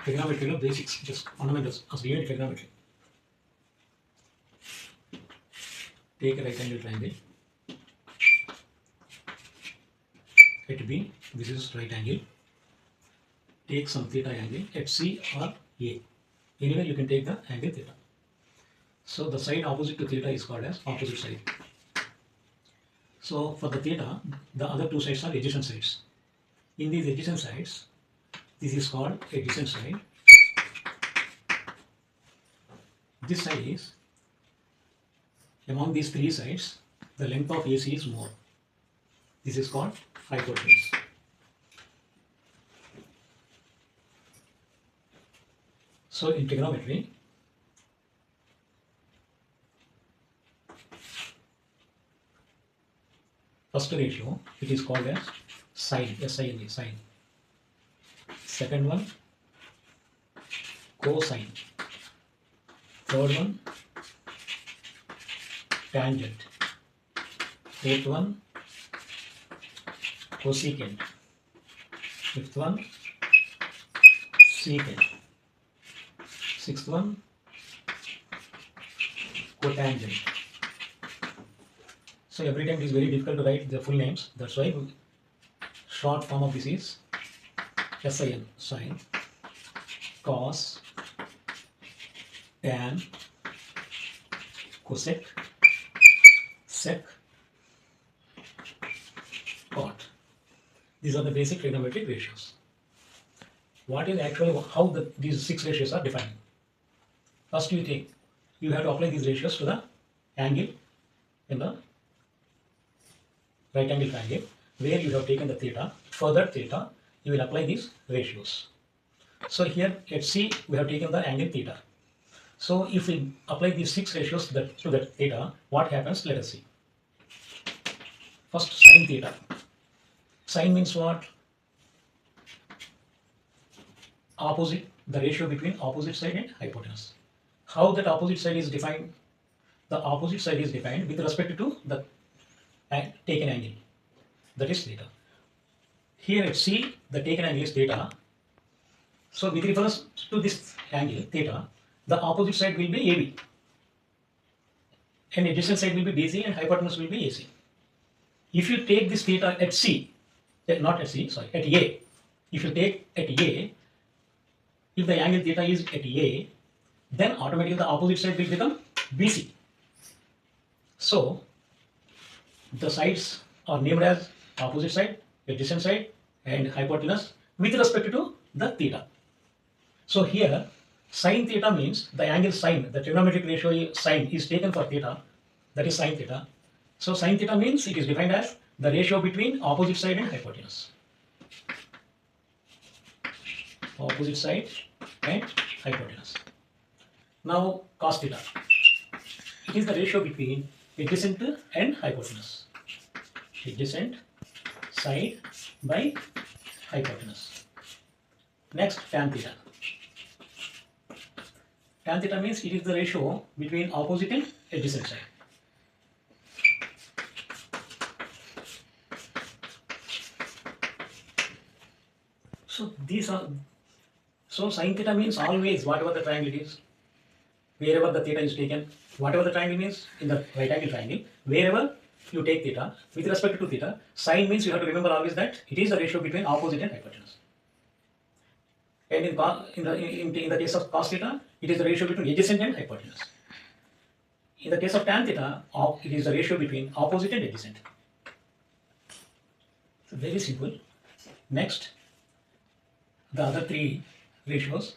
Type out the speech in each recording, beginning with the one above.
Trigonometry basics, just fundamentals as we learn trigonometry. Take a right angle triangle. Let B, this is right angle. Take some theta angle at C or A. Anywhere you can take the angle theta. So the side opposite to theta is called as opposite side. So for the theta, the other two sides are adjacent sides. In these adjacent sides, this is called adjacent side. This side is, among these three sides, the length of AC is more. This is called hypotenuse. So in trigonometry, first ratio, it is called as sine, S-I-N-E, sine. Second one, cosine. Third one, tangent. Fourth one, cosecant. Fifth one, secant. Sixth one, cotangent. So every time it is very difficult to write the full names. That's why short form of this is SIN, sine, cos, tan, cosec, sec, cot. These are the basic trigonometric ratios. What is actually how these six ratios are defined? First you have to apply these ratios to the angle in the right angle triangle where you have taken the theta. For that theta, you will apply these ratios. So here at C, we have taken the angle theta. So if we apply these six ratios to that theta, what happens? Let us see. First, sine theta. Sine means what? Opposite, the ratio between opposite side and hypotenuse. How that opposite side is defined? The opposite side is defined with respect to the taken angle, that is theta. Here at C, the taken angle is theta. So with reference to this angle theta, the opposite side will be AB, and adjacent side will be BC, and hypotenuse will be AC. If you take this theta at C, not at C, sorry, at A, if you take at A, if the angle theta is at A, then automatically the opposite side will become BC. So the sides are named as opposite side, adjacent side, and hypotenuse with respect to the theta. So here, sine theta means the angle sine, the trigonometric ratio sine is taken for theta, that is sine theta. So sine theta means it is defined as the ratio between opposite side and hypotenuse. Opposite side and hypotenuse. Now cos theta. It is the ratio between adjacent and hypotenuse. Adjacent side by hypotenuse. Next, tan theta. Tan theta means it is the ratio between opposite and adjacent side. So these are, so sin theta means always whatever the triangle is, wherever the theta is taken, whatever the triangle means in the right angle triangle, wherever you take theta, with respect to theta, sine means you have to remember always that it is the ratio between opposite and hypotenuse. And in the case of cos theta, it is the ratio between adjacent and hypotenuse. In the case of tan theta, it is the ratio between opposite and adjacent. So very simple. Next, the other three ratios,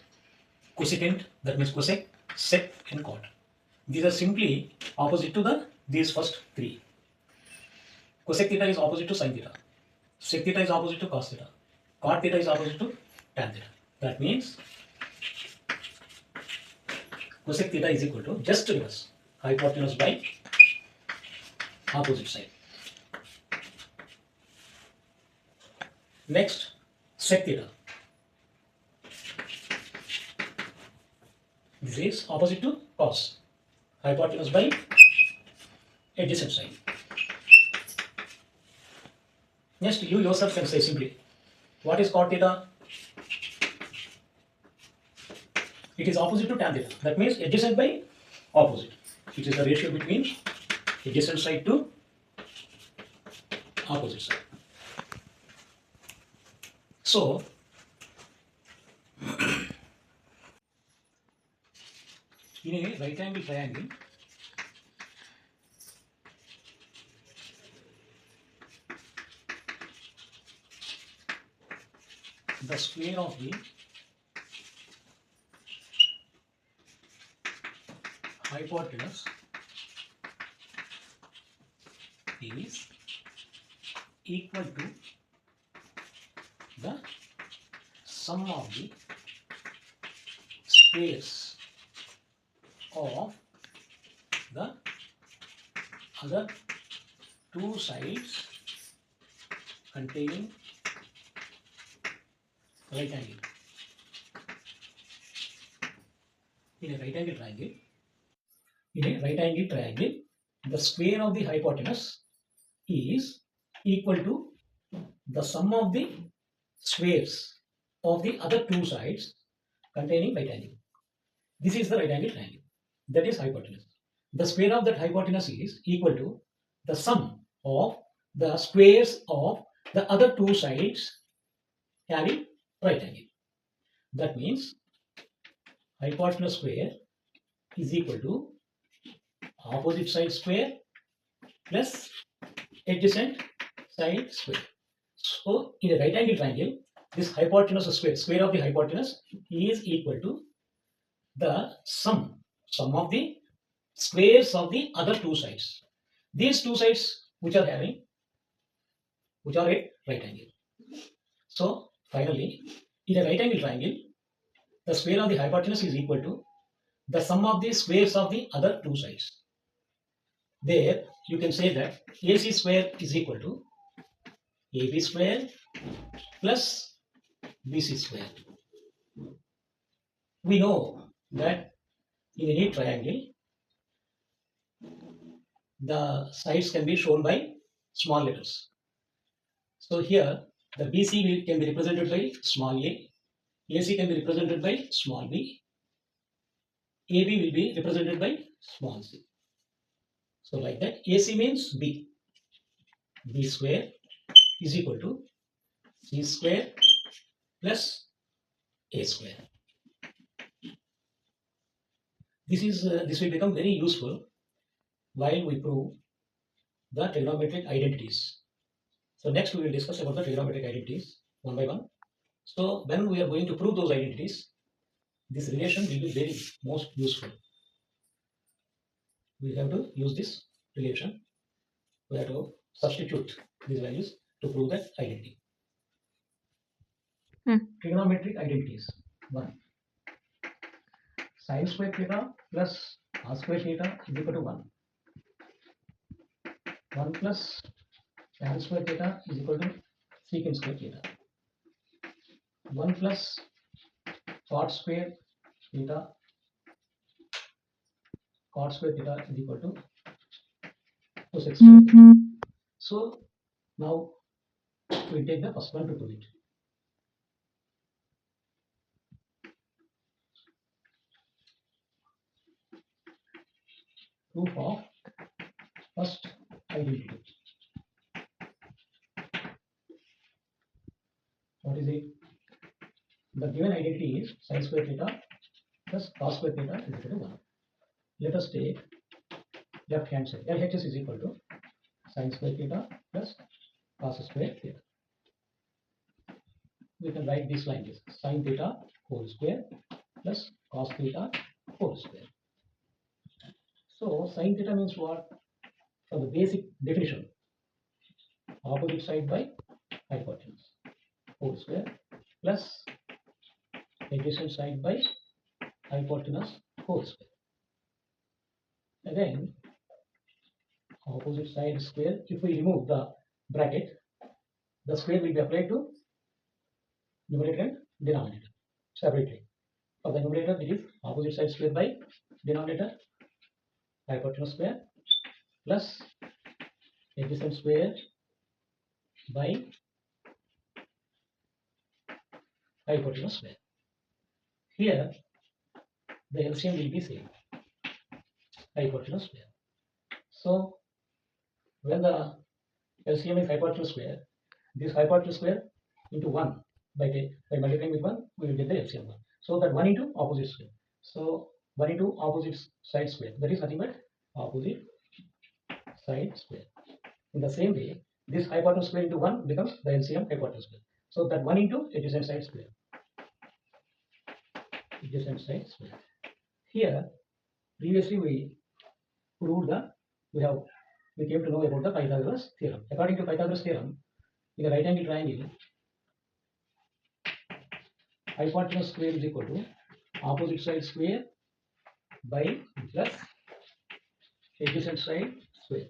cosecant, that means cosec, sec, and cot. These are simply opposite to these first three. Cosec theta is opposite to sin theta. Sec theta is opposite to cos theta. Cot theta is opposite to tan theta. That means cosec theta is equal to just reverse hypotenuse by opposite side. Next, sec theta. This is opposite to cos, hypotenuse by adjacent side. Next, you yourself can say simply, what is cot theta? It is opposite to tan theta. That means adjacent by opposite. It is the ratio between adjacent side to opposite side. So, in a right angle triangle, the square of the hypotenuse is equal to the sum of the squares of the other two sides containing right angle. In a right angle triangle, the square of the hypotenuse is equal to the sum of the squares of the other two sides containing right angle. This is the right angle triangle. That is hypotenuse. The square of that hypotenuse is equal to the sum of the squares of the other two sides having right angle. That means hypotenuse square is equal to opposite side square plus adjacent side square. So in a right angle triangle, this hypotenuse square of the hypotenuse is equal to the sum of the squares of the other two sides. These two sides which are at right angle. So finally, in a right angle triangle, the square of the hypotenuse is equal to the sum of the squares of the other two sides. There you can say that AC square is equal to AB square plus BC square. We know that in any triangle, the sides can be shown by small letters. So here the BC can be represented by small a, AC can be represented by small b, AB will be represented by small c. So like that, AC means B. B square is equal to C square plus A square. This will become very useful while we prove the trigonometric identities. So next we will discuss about the trigonometric identities one by one. So when we are going to prove those identities, this relation will be very most useful. We have to use this relation. We have to substitute these values to prove that identity. Trigonometric identities. 1. Sin square theta plus cos square theta is equal to 1. 1 plus tan square theta is equal to secant square theta. 1 plus cot square theta is equal to cosec square. So now we take the first one to prove it. Proof of first identity. What is it? The given identity is sin square theta plus cos square theta is equal to 1. Let us take left hand side. LHS is equal to sin square theta plus cos square theta. We can write this like this: sin theta whole square plus cos theta whole square. So sin theta means what? From the basic definition, opposite side by hypotenuse whole square plus adjacent side by hypotenuse whole square. Again, opposite side square. If we remove the bracket, the square will be applied to numerator and denominator separately. For the numerator, it is opposite side square by denominator hypotenuse square plus adjacent square by hypotenuse square. Here the LCM will be same, hypotenuse square. So when the LCM is hypotenuse square, this hypotenuse square into 1 by multiplying with 1, we will get the LCM 1. So that 1 into opposite square. So 1 into opposite side square, that is nothing but opposite side square. In the same way, this hypotenuse square into 1 becomes the LCM hypotenuse square. So that 1 into adjacent side square. Adjacent side square. Here, previously we proved we came to know about the Pythagoras theorem. According to Pythagoras theorem, in a right angle triangle, hypotenuse square is equal to opposite side square by plus adjacent side square,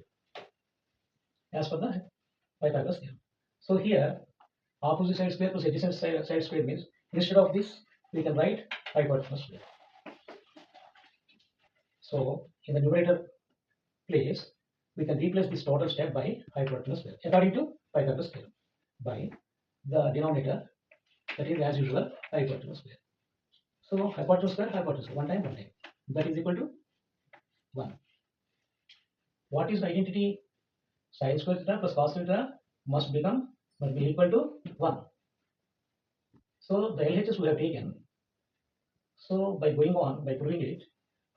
as per the Pythagoras theorem. So here, opposite side square plus adjacent side square means, instead of this, we can write hypotenuse square. So in the numerator place, we can replace this total step by hypotenuse square, according to Pythagoras theorem, by the denominator, that is as usual hypotenuse square. So hypotenuse square, 1 time, that is equal to 1. What is the identity? Sin square theta plus cos theta must be equal to 1. So the LHS we have taken. So by going on, by proving it,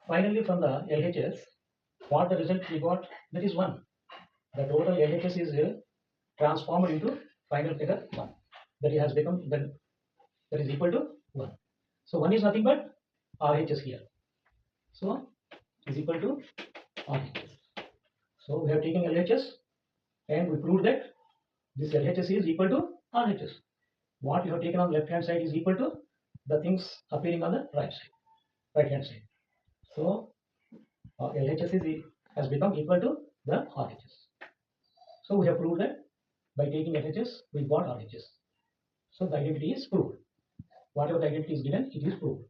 finally from the LHS, what the result we got, that is 1. The total LHS is transformed into final figure 1. That it has become, that is equal to 1. So 1 is nothing but RHS here. So is equal to RHS. So we have taken LHS and we proved that this LHS is equal to RHS. What you have taken on the left hand side is equal to the things appearing on the right hand side. So LHS has become equal to the RHS. So we have proved that by taking LHS we got RHS. So the identity is proved. Whatever the identity is given, it is proved.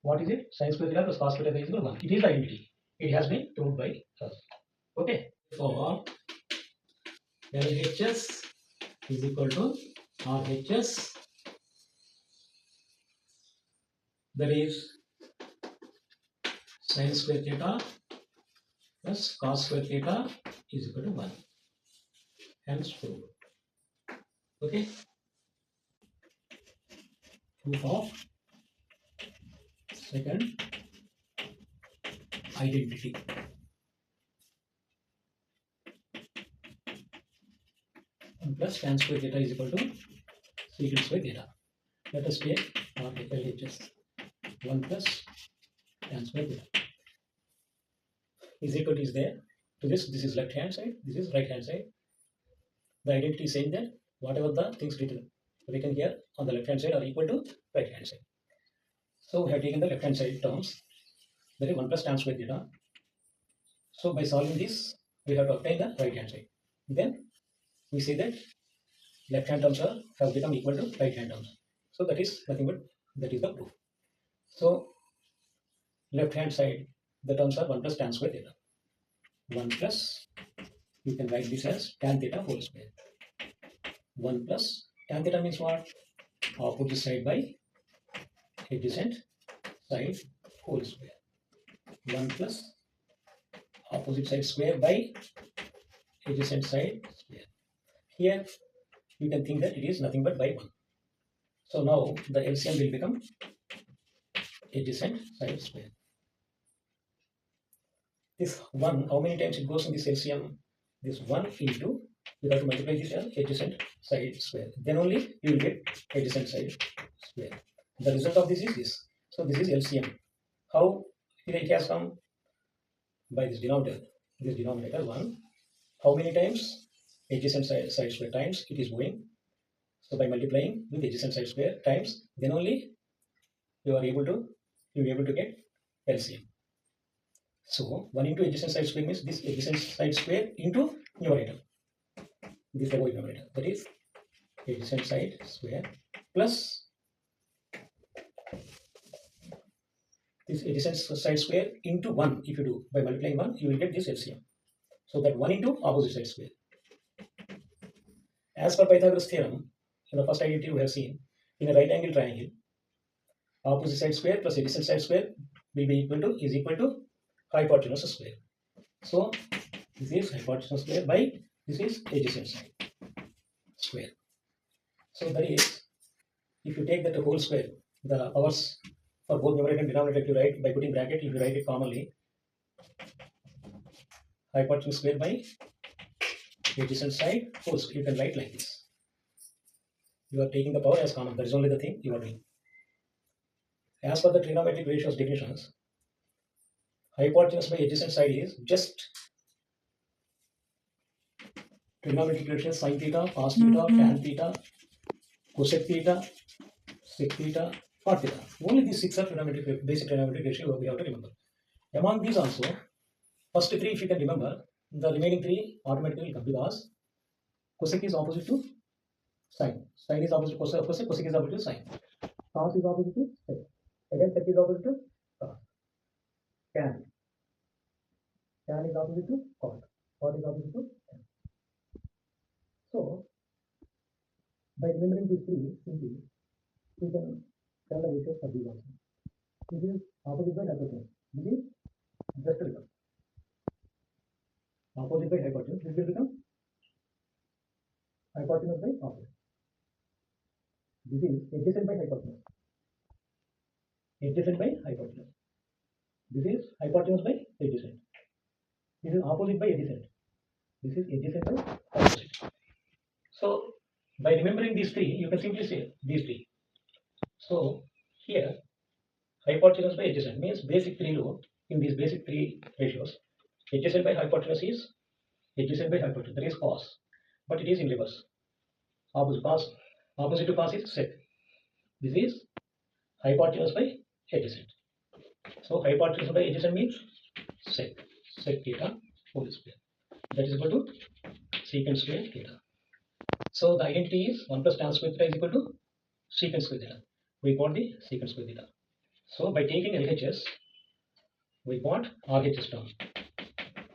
What is it? Sin square theta plus cos square theta is equal to 1. It is the identity. It has been proved by us. Okay. For LHS is equal to RHS, that is sin square theta plus cos square theta is equal to 1. Hence proved. Okay. Proof of second identity. Plus tan square theta is equal to secant square theta. Let us take LHS 1 plus tan square theta is equal to is there to this. This is left hand side, this is right hand side. The identity is saying that whatever the things written here on the left hand side are equal to right hand side. So we have taken the left hand side terms, that is 1 plus tan square theta. So by solving this, we have to obtain the right hand side. Then we say that left hand terms have become equal to right hand terms. So that is nothing but that is the proof. So left hand side, the terms are 1 plus tan square theta. 1 plus, you can write this as tan theta whole square. 1 plus tan theta means what? Opposite side by adjacent side whole square. 1 plus opposite side square by adjacent side square. Here you can think that it is nothing but by 1. So now the LCM will become adjacent side square. This 1, how many times it goes in this LCM? This 1 into, you have to multiply this as adjacent side square. Then only you will get adjacent side square. The result of this is this. So this is LCM. How it has come? By this denominator. This denominator 1. How many times? Adjacent side square times it is going. So by multiplying with adjacent side square times, then only you will be able to get LCM. So 1 into adjacent side square means this adjacent side square into numerator. This above numerator, that is adjacent side square plus this adjacent side square into 1. If you do by multiplying 1, you will get this LCM. So that 1 into opposite side square. As per Pythagoras theorem, in the first identity we have seen, in a right angle triangle, opposite side square plus adjacent side square will be equal to hypotenuse square. So this is hypotenuse square by this is adjacent side square. So that is, if you take that whole square, the powers for both numerator and denominator, if you write by putting bracket, if you write it commonly, hypotenuse square by adjacent side whole square, you can write like this. You are taking the power as common. That is only the thing you are doing. As per the trigonometric ratios definitions, hypotenuse by adjacent side is just trigonometric ratios sin theta, cos theta, tan theta, cosec theta, sec theta, cot theta. Only these six are basic trigonometric ratio we have to remember. Among these also, first three if you can remember, the remaining three automatically will come because cosec is opposite to sine. Sine is opposite to cosec, cosec is opposite to sine. Cos is opposite to sec. Again, sec is opposite to cos. Tan. Tan is opposite to cot. Cot is opposite to tan. So, by remembering these three, simply, you can tell the ratios for these also. This is opposite by hypotenuse. This is just a result. Opposite by hypotenuse, this will become hypotenuse by opposite. This is adjacent by hypotenuse. Adjacent by hypotenuse. This is hypotenuse by adjacent. This is opposite by adjacent. This is adjacent by opposite. So, by remembering these three, you can simply say these three. So, here, hypotenuse by adjacent means basic three law in these basic three ratios. Adjacent by hypotenuse is adjacent by hypotenuse, that is cos, but it is in reverse. Opposite to cos is sec. This is hypotenuse by adjacent. So hypotenuse by adjacent means sec theta whole square. That is equal to secant square theta. So the identity is 1 plus tan square theta is equal to secant square theta. We got the secant square theta. So by taking LHS, we got RHS term.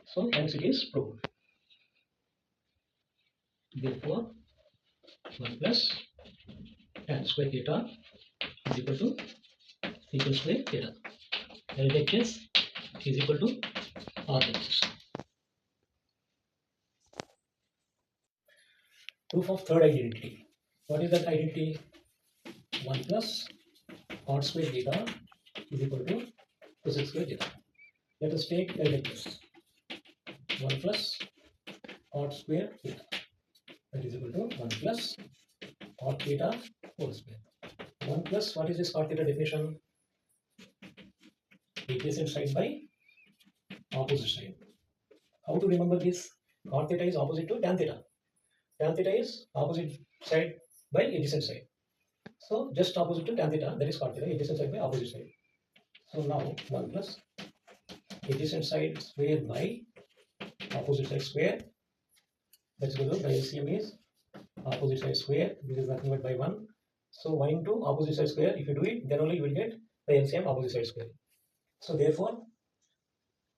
So hence it is proved. Therefore, 1 plus tan square theta is equal to secant square theta. LHS is equal to RHS. Proof of third identity. What is that identity? 1 plus cot square theta is equal to cosec square theta. Let us take LHS. 1 plus cot square theta. That is equal to 1 plus cot theta whole square. 1 plus, what is this cot theta definition? Adjacent side by opposite side. How to remember this? Cot theta is opposite to tan theta. Tan theta is opposite side by adjacent side. So just opposite to tan theta, that is cot theta, adjacent side by opposite side. So now 1 plus adjacent side square by opposite side square. That's equal to by LCM is opposite side square. This is nothing but by 1. So 1 into opposite side square, if you do it, then only you will get by LCM opposite side square. So therefore,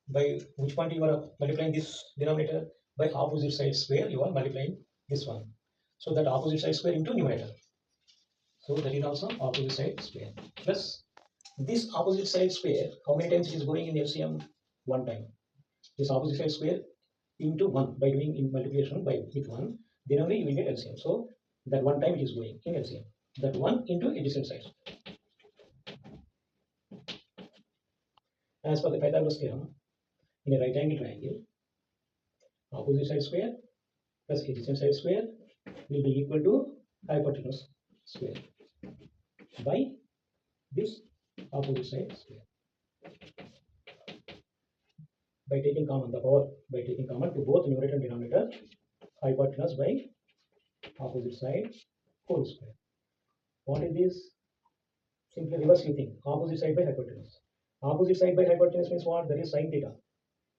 by which point you are multiplying this denominator? By opposite side square, you are multiplying this one. So that opposite side square into numerator. So that is also opposite side square. Plus this opposite side square, how many times it is going in LCM? 1 time. This opposite side square into 1 by doing in multiplication by with 1, then only you will get LCM. So that 1 time it is going in LCM. That 1 into adjacent side. As per the Pythagoras theorem, in a right angle triangle, opposite side square plus adjacent side square will be equal to hypotenuse square by this opposite side square. By taking common the power, by taking common to both numerator and denominator, hypotenuse by opposite side whole square. What is this? Simply reverse you think. Opposite side by hypotenuse. Opposite side by hypotenuse means what? That is sin theta.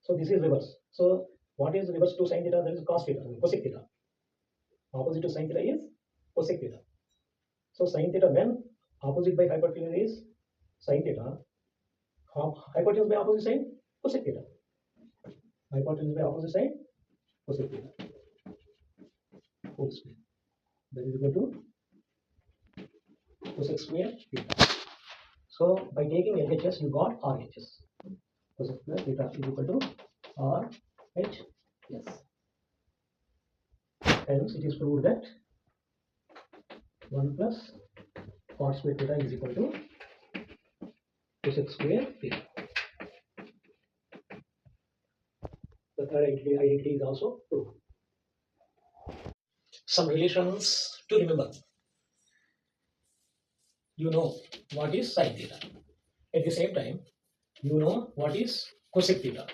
So this is reverse. So what is reverse to sin theta? That is cos theta, cosec theta. Opposite to sin theta is cosec theta. So sin theta when opposite by hypotenuse is sin theta. Hypotenuse by opposite side cosec theta. Hypotenuse by opposite side cosec theta whole square. That is equal to cosec square theta. So by taking LHS, you got RHS. Cosec square theta is equal to RHS. Hence, it is proved that 1 plus cot square theta is equal to cosec square theta. The third identity is also proved. Some relations to remember. You know what is sin theta. At the same time, you know what is cosec theta.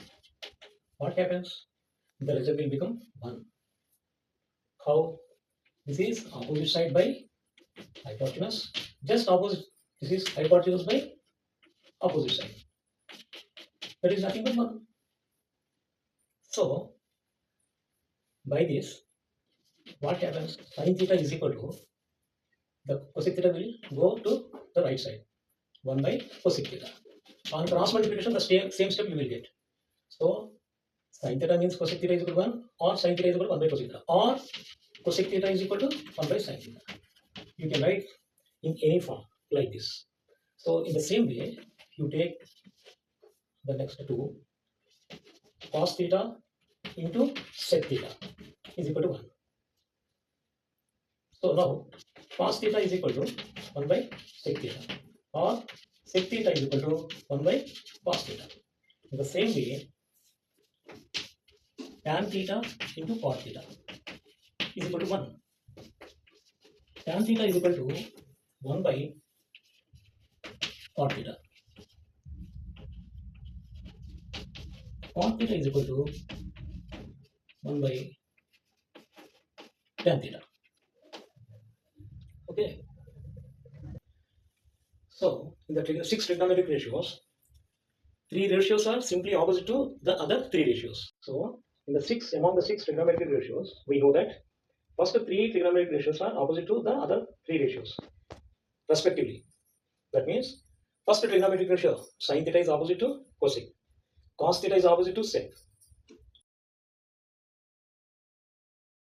What happens? The result will become 1. How? This is opposite side by hypotenuse. Just opposite. This is hypotenuse by opposite side. That is nothing but 1. So, by this, what happens? Sin theta is equal to the cosec theta will go to the right side. 1 by cosec theta. On cross multiplication, the same step you will get. So, sin theta means cosec theta is equal to 1, or sin theta is equal to 1 by cosec theta, or cosec theta is equal to 1 by sin theta. You can write in any form like this. So, in the same way, you take the next two, cos theta into sec theta is equal to 1. So, now cos theta is equal to 1 by sec theta, or sec theta is equal to 1 by cos theta. In the same way, tan theta into cot theta is equal to 1. Tan theta is equal to 1 by cot theta. Cot theta is equal to 1 by tan theta. Okay. So, in the 6 trigonometric ratios, 3 ratios are simply opposite to the other 3 ratios. So, among the 6 trigonometric ratios, we know that first 3 trigonometric ratios are opposite to the other 3 ratios, respectively. That means, first trigonometric ratio, sin theta is opposite to cosec, cos theta is opposite to sec,